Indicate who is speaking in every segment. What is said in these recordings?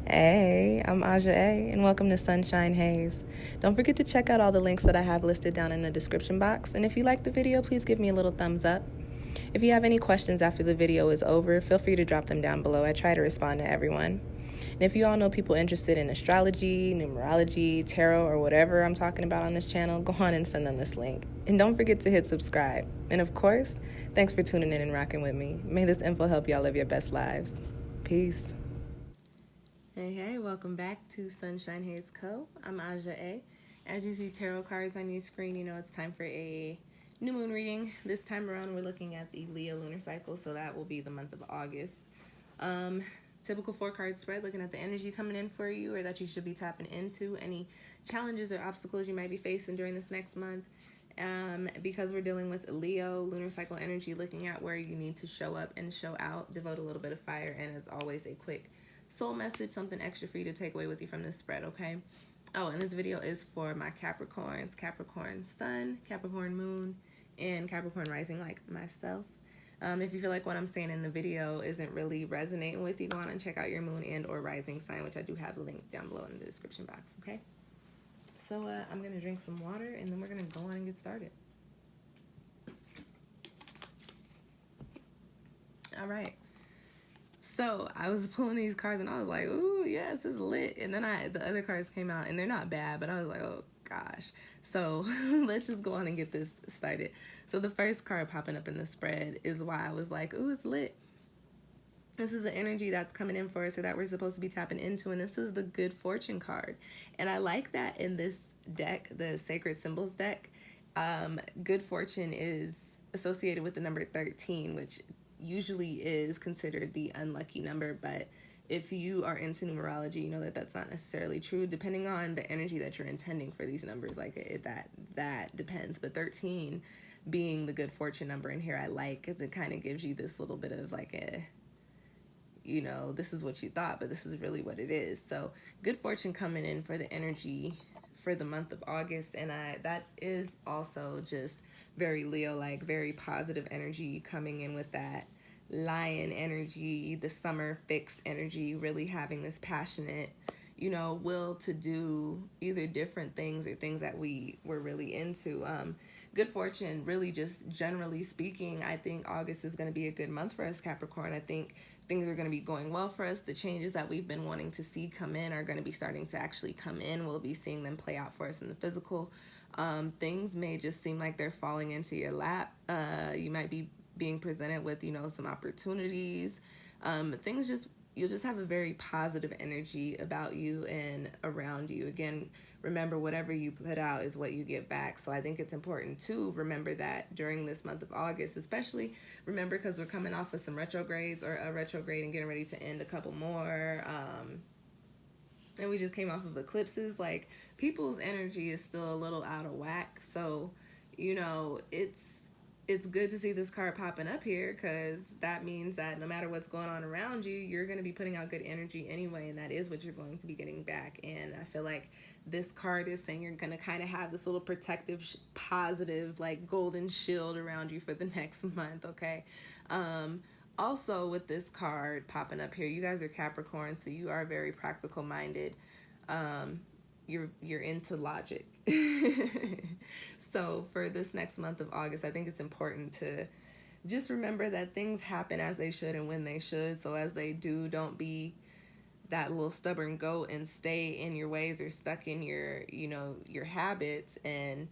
Speaker 1: Hey, I'm Aja A, and welcome to Sunshine Haze. Don't forget to check out all the links that I have listed down in the description box, and if you like the video, please give me a little thumbs up. If you have any questions after the video is over, feel free to drop them down below. I try to respond to everyone. And if you all know people interested in astrology, numerology, tarot, or whatever I'm talking about on this channel, go on and send them this link. And don't forget to hit subscribe. And of course, thanks for tuning in and rocking with me. May this info help y'all live your best lives. Peace. Hey, welcome back to SunshinehazeCo. I'm Aja A. As you see tarot cards on your screen, you know it's time for a new moon reading. This time around, we're looking at the Leo lunar cycle, so that will be the month of August. Typical 4-card spread, looking at the energy coming in for you or that you should be tapping into, any challenges or obstacles you might be facing during this next month. Because we're dealing with Leo lunar cycle energy, looking at where you need to show up and show out, devote a little bit of fire, and as always, a quick soul message, something extra for you to take away with you from this spread, okay? Oh, and this video is for my Capricorns, Capricorn Sun, Capricorn Moon, and Capricorn Rising like myself. If you feel like what I'm saying in the video isn't really resonating with you, go on and check out your moon and or rising sign, which I do have linked down below in the description box, okay? So I'm going to drink some water, and then we're going to go on and get started. All right. So I was pulling these cards, and I was like, ooh, yes, it's lit. And then the other cards came out, and they're not bad, but I was like, oh, gosh. So let's just go on and get this started. So the first card popping up in the spread is why I was like, ooh, it's lit. This is the energy that's coming in for us or that we're supposed to be tapping into, and this is the Good Fortune card. And I like that in this deck, the Sacred Symbols deck, Good Fortune is associated with the number 13, which usually is considered the unlucky number, but if you are into numerology, you know that that's not necessarily true, depending on the energy that you're intending for these numbers. Like that depends, but 13 being the good fortune number in here, I like, because it kind of gives you this little bit of like a, you know, this is what you thought, but this is really what it is. So good fortune coming in for the energy for the month of August, and that is also just very Leo-like, very positive energy coming in with that lion energy, the summer fixed energy, really having this passionate, you know, will to do either different things or things that we were really into. Good fortune, really just generally speaking, I think August is going to be a good month for us, Capricorn. I think things are going to be going well for us. The changes that we've been wanting to see come in are going to be starting to actually come in. We'll be seeing them play out for us in the physical. Things may just seem like they're falling into your lap. You might be being presented with, you know, some opportunities. Things just, you'll just have a very positive energy about you and around you. Again, remember, whatever you put out is what you get back. So I think it's important to remember that during this month of August, especially remember, because we're coming off of some retrogrades or a retrograde and getting ready to end a couple more. And we just came off of eclipses. Like, people's energy is still a little out of whack. So, you know, it's good to see this card popping up here, because that means that no matter what's going on around you, you're going to be putting out good energy anyway, and that is what you're going to be getting back. And I feel like this card is saying you're going to kind of have this little protective, positive, like golden shield around you for the next month, okay? Also, with this card popping up here, you guys are Capricorn, so you are very practical minded. You're into logic. So for this next month of August, I think it's important to just remember that things happen as they should and when they should. So as they do, don't be that little stubborn goat and stay in your ways or stuck in your, you know, your habits, and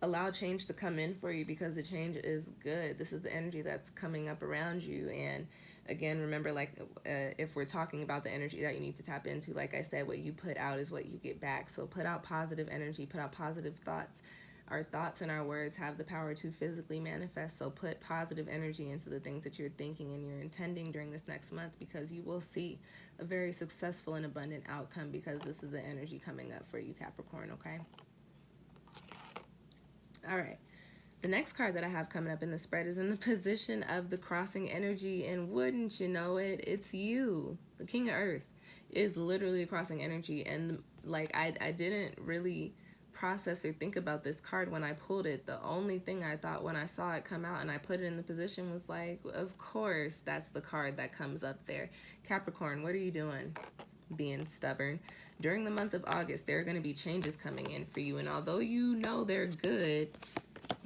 Speaker 1: allow change to come in for you, because the change is good. This is the energy that's coming up around you. And again, remember, like, if we're talking about the energy that you need to tap into, like I said, what you put out is what you get back. So put out positive energy, put out positive thoughts. Our thoughts and our words have the power to physically manifest. So put positive energy into the things that you're thinking and you're intending during this next month, because you will see a very successful and abundant outcome, because this is the energy coming up for you, Capricorn, okay? All right. The next card that I have coming up in the spread is in the position of the crossing energy, and wouldn't you know it, it's you. The King of Earth is literally a crossing energy, and like I didn't really process or think about this card when I pulled it. The only thing I thought when I saw it come out and I put it in the position was like, of course, that's the card that comes up there. Capricorn, what are you doing? being stubborn. During the month of August, there are going to be changes coming in for you. And although you know they're good,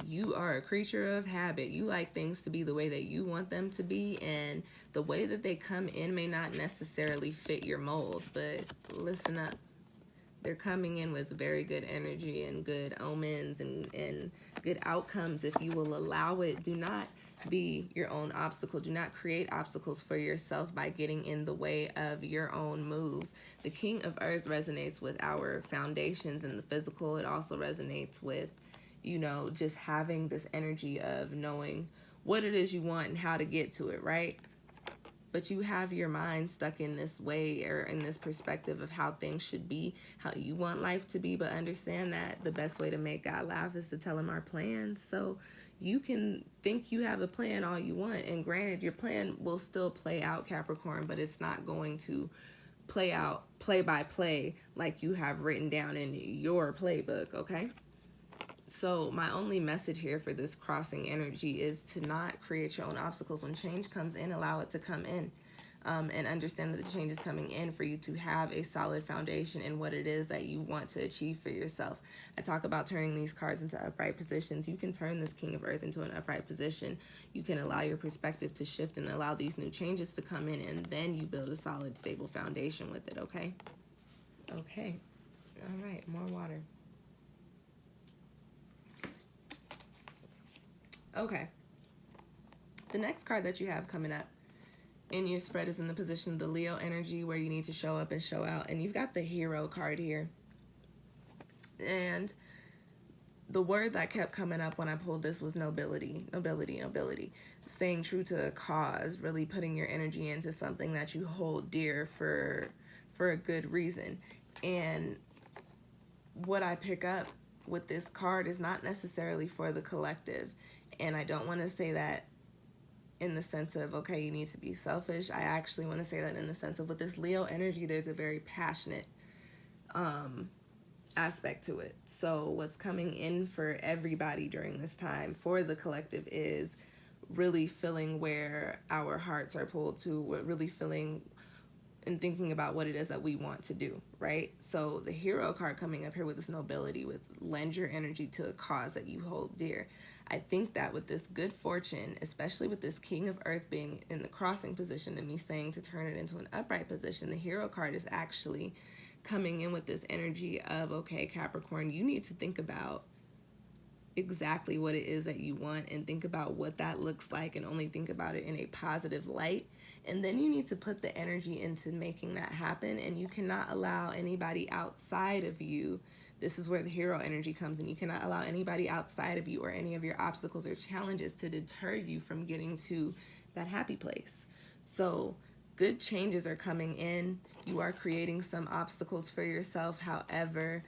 Speaker 1: you are a creature of habit. You like things to be the way that you want them to be, and the way that they come in may not necessarily fit your mold. But listen up. They're coming in with very good energy and good omens and good outcomes if you will allow it. Do not be your own obstacle. Do not create obstacles for yourself by getting in the way of your own moves. The King of Earth resonates with our foundations and the physical. It also resonates with, you know, just having this energy of knowing what it is you want and how to get to it, right? But you have your mind stuck in this way or in this perspective of how things should be, how you want life to be. But understand that the best way to make God laugh is to tell him our plans. So you can think you have a plan all you want. And granted, your plan will still play out, Capricorn, but it's not going to play out play by play like you have written down in your playbook, okay? So my only message here for this crossing energy is to not create your own obstacles. When change comes in, allow it to come in, and understand that the change is coming in for you to have a solid foundation in what it is that you want to achieve for yourself. I talk about turning these cards into upright positions. You can turn this King of Earth into an upright position. You can allow your perspective to shift and allow these new changes to come in, and then you build a solid, stable foundation with it, okay? Okay. All right, more water. Okay, the next card that you have coming up in your spread is in the position of the Leo energy, where you need to show up and show out. And you've got the Hero card here. And the word that kept coming up when I pulled this was nobility, nobility, nobility. Staying true to a cause, really putting your energy into something that you hold dear for a good reason. And what I pick up with this card is not necessarily for the collective. And I don't want to say that in the sense of, okay, you need to be selfish. I actually want to say that in the sense of, with this Leo energy, there's a very passionate aspect to it. So what's coming in for everybody during this time for the collective is really feeling where our hearts are pulled to, really feeling and thinking about what it is that we want to do, right? So the Hero card coming up here with this nobility, with lend your energy to a cause that you hold dear. I think that with this good fortune, especially with this King of Earth being in the crossing position and me saying to turn it into an upright position, the Hero card is actually coming in with this energy of, okay, Capricorn, you need to think about exactly what it is that you want and think about what that looks like, and only think about it in a positive light. And then you need to put the energy into making that happen, and you cannot allow anybody outside of you. This is where the Hero energy comes in. You cannot allow anybody outside of you or any of your obstacles or challenges to deter you from getting to that happy place. So good changes are coming in. You are creating some obstacles for yourself. However,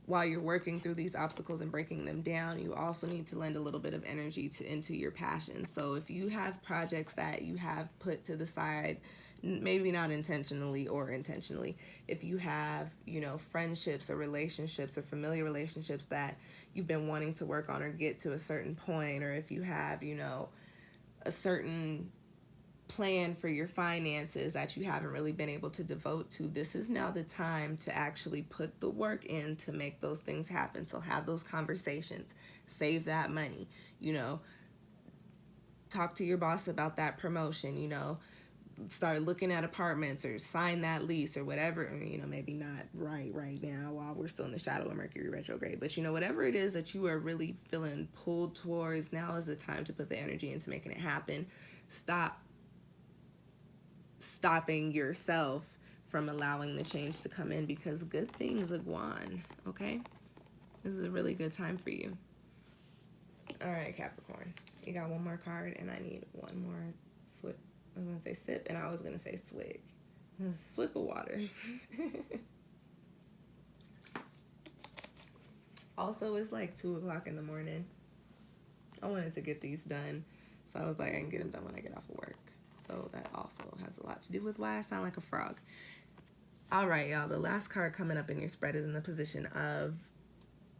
Speaker 1: while you're working through these obstacles and breaking them down, you also need to lend a little bit of energy into your passion. So if you have projects that you have put to the side, maybe not intentionally or intentionally, if you have, you know, friendships or relationships or familiar relationships that you've been wanting to work on or get to a certain point, or if you have, you know, a certain plan for your finances that you haven't really been able to devote to, this is now the time to actually put the work in to make those things happen. So have those conversations, save that money, you know, talk to your boss about that promotion, you know, start looking at apartments or sign that lease or whatever. You know, maybe not right now while we're still in the shadow of Mercury retrograde, but you know, whatever it is that you are really feeling pulled towards, now is the time to put the energy into making it happen. Stopping yourself from allowing the change to come in, because good things are gone, okay? This is a really good time for you. All right, Capricorn, you got one more card, and I need one more swip. I was gonna say sip, and I was gonna say swig. A swig of water. Also, it's like 2 o'clock in the morning. I wanted to get these done, so I was like, I can get them done when I get off of work. So that also has a lot to do with why I sound like a frog. All right, y'all. The last card coming up in your spread is in the position of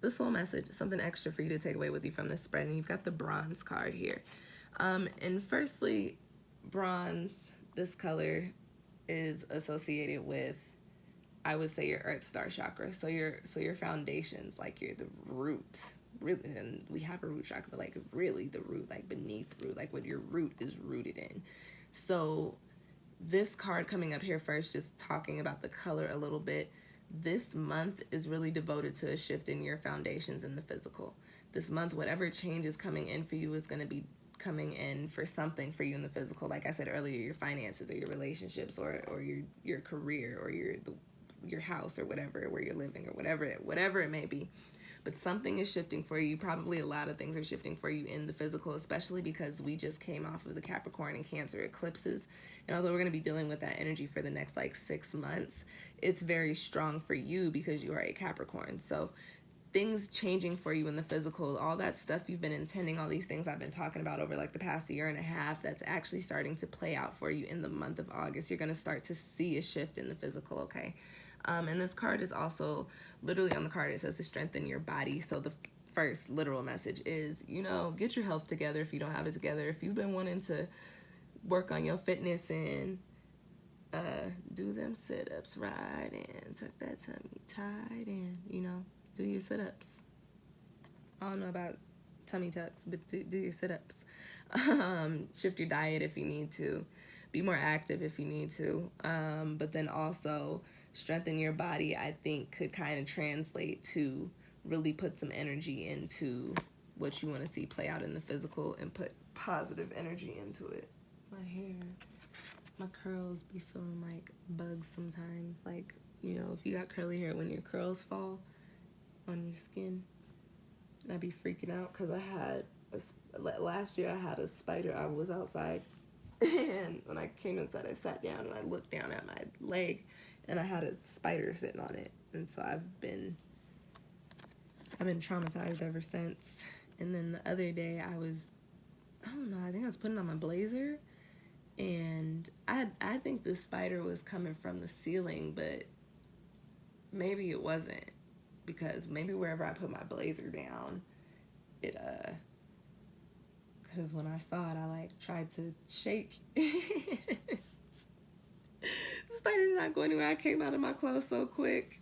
Speaker 1: the soul message, something extra for you to take away with you from this spread. And you've got the bronze card here. And firstly, bronze, this color is associated with I would say your Earth Star chakra. So your foundations, like you're the root, really, and we have a root chakra, but like really the root, like beneath root, like what your root is rooted in. So this card coming up here first, just talking about the color a little bit. This month is really devoted to a shift in your foundations in the physical. This month, whatever change is coming in for you is going to be coming in for something for you in the physical. Like I said earlier, your finances or your relationships or your career or your house or whatever, where you're living or whatever it may be. But something is shifting for you. Probably a lot of things are shifting for you in the physical, especially because we just came off of the Capricorn and Cancer eclipses. And although we're going to be dealing with that energy for the next like 6 months, it's very strong for you because you are a Capricorn. So things changing for you in the physical, all that stuff you've been intending, all these things I've been talking about over like the past year and a half, that's actually starting to play out for you in the month of August. You're going to start to see a shift in the physical, okay? And this card is also, literally on the card, it says to strengthen your body. So the first literal message is, you know, get your health together if you don't have it together. If you've been wanting to work on your fitness and do them sit-ups right and tuck that tummy tight and, you know, do your sit-ups. I don't know about tummy tucks, but do your sit-ups. Shift your diet if you need to. Be more active if you need to. But then also strengthen your body, I think, could kind of translate to really put some energy into what you want to see play out in the physical and put positive energy into it. My hair, my curls be feeling like bugs sometimes. Like, you know, if you got curly hair, when your curls fall on your skin, and I be freaking out because I had last year I had a spider. I was outside, and when I came inside, I sat down and I looked down at my leg, and I had a spider sitting on it, and so I've been traumatized ever since. And then the other day I don't know, I think I was putting on my blazer, and I think the spider was coming from the ceiling, but maybe it wasn't, because maybe wherever I put my blazer down, it because when I saw it, I like tried to shake. The spider did not go anywhere. I came out of my clothes so quick.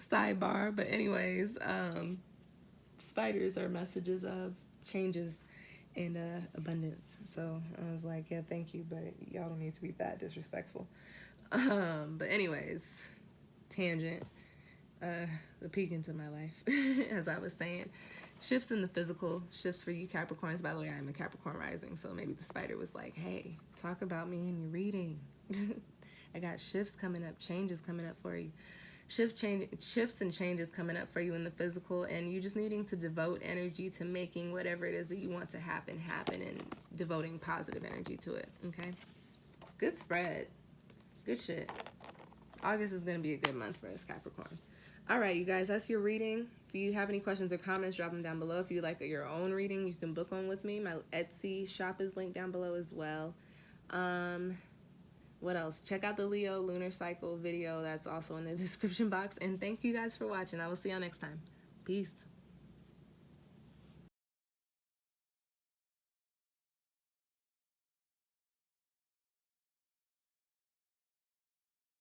Speaker 1: Sidebar, but anyways, spiders are messages of changes and abundance. So I was like, yeah, thank you, but y'all don't need to be that disrespectful. But anyways, tangent. The peek into my life, as I was saying. Shifts in the physical, shifts for you Capricorns. By the way, I'm a Capricorn rising, so maybe the spider was like, hey, talk about me in your reading. I got shifts coming up, changes coming up for you. Shifts and changes coming up for you in the physical, and you just needing to devote energy to making whatever it is that you want to happen, and devoting positive energy to it, okay? Good spread. Good shit. August is going to be a good month for us Capricorn. All right, you guys, that's your reading. If you have any questions or comments, drop them down below. If you like your own reading, you can book one with me. My Etsy shop is linked down below as well. What else? Check out the Leo lunar cycle video. That's also in the description box. And thank you guys for watching. I will see y'all next time. Peace.